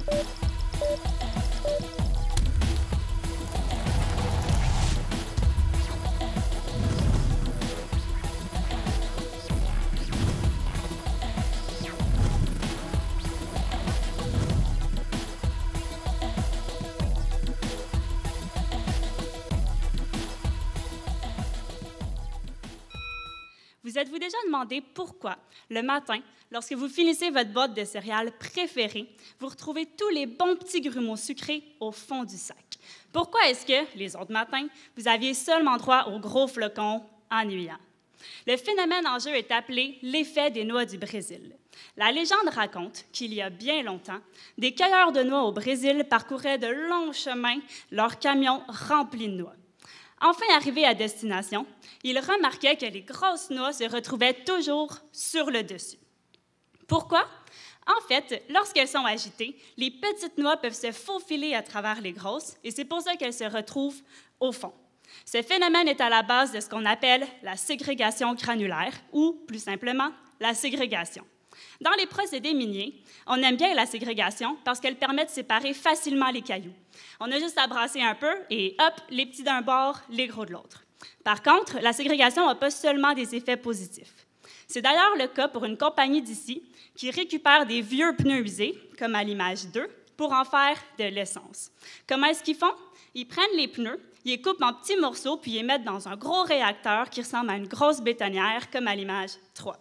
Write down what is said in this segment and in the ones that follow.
Vous êtes-vous déjà demandé pourquoi, le matin, lorsque vous finissez votre boîte de céréales préférée, vous retrouvez tous les bons petits grumeaux sucrés au fond du sac? Pourquoi est-ce que, les autres matins, vous aviez seulement droit aux gros flocons ennuyants? Le phénomène en jeu est appelé l'effet des noix du Brésil. La légende raconte qu'il y a bien longtemps, des cueilleurs de noix au Brésil parcouraient de longs chemins leurs camions remplis de noix. Enfin arrivés à destination, ils remarquaient que les grosses noix se retrouvaient toujours sur le dessus. Pourquoi? En fait, lorsqu'elles sont agitées, les petites noix peuvent se faufiler à travers les grosses et c'est pour ça qu'elles se retrouvent au fond. Ce phénomène est à la base de ce qu'on appelle la ségrégation granulaire ou, plus simplement, la ségrégation. Dans les procédés miniers, on aime bien la ségrégation parce qu'elle permet de séparer facilement les cailloux. On a juste à brasser un peu et hop, les petits d'un bord, les gros de l'autre. Par contre, la ségrégation n'a pas seulement des effets positifs. C'est d'ailleurs le cas pour une compagnie d'ici qui récupère des vieux pneus usés, comme à l'image 2, pour en faire de l'essence. Comment est-ce qu'ils font? Ils prennent les pneus, ils les coupent en petits morceaux, puis ils les mettent dans un gros réacteur qui ressemble à une grosse bétonnière, comme à l'image 3.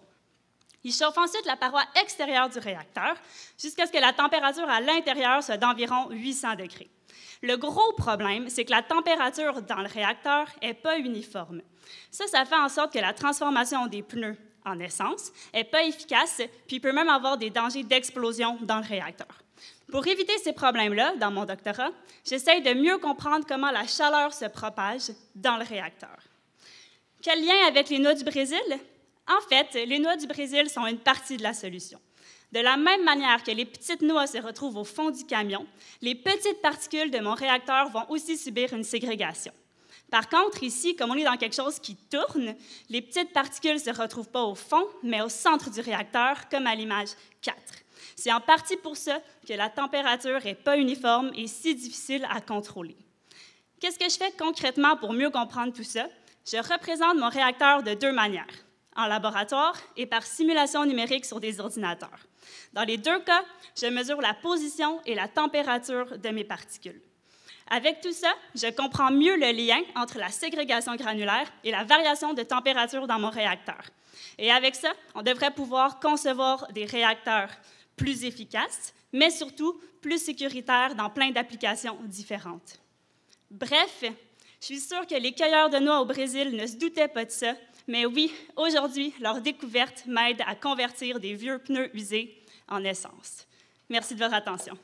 Ils chauffent ensuite la paroi extérieure du réacteur jusqu'à ce que la température à l'intérieur soit d'environ 800 degrés. Le gros problème, c'est que la température dans le réacteur n'est pas uniforme. Ça fait en sorte que la transformation des pneus en essence n'est pas efficace, puis il peut même avoir des dangers d'explosion dans le réacteur. Pour éviter ces problèmes-là, dans mon doctorat, j'essaie de mieux comprendre comment la chaleur se propage dans le réacteur. Quel lien avec les noix du Brésil? En fait, les noix du Brésil sont une partie de la solution. De la même manière que les petites noix se retrouvent au fond du camion, les petites particules de mon réacteur vont aussi subir une ségrégation. Par contre, ici, comme on est dans quelque chose qui tourne, les petites particules ne se retrouvent pas au fond, mais au centre du réacteur, comme à l'image 4. C'est en partie pour ça que la température n'est pas uniforme et si difficile à contrôler. Qu'est-ce que je fais concrètement pour mieux comprendre tout ça? Je représente mon réacteur de deux manières, en laboratoire et par simulation numérique sur des ordinateurs. Dans les deux cas, je mesure la position et la température de mes particules. Avec tout ça, je comprends mieux le lien entre la ségrégation granulaire et la variation de température dans mon réacteur. Et avec ça, on devrait pouvoir concevoir des réacteurs plus efficaces, mais surtout plus sécuritaires dans plein d'applications différentes. Bref, je suis sûre que les cueilleurs de noix au Brésil ne se doutaient pas de ça, mais oui, aujourd'hui, leur découverte m'aide à convertir des vieux pneus usés en essence. Merci de votre attention.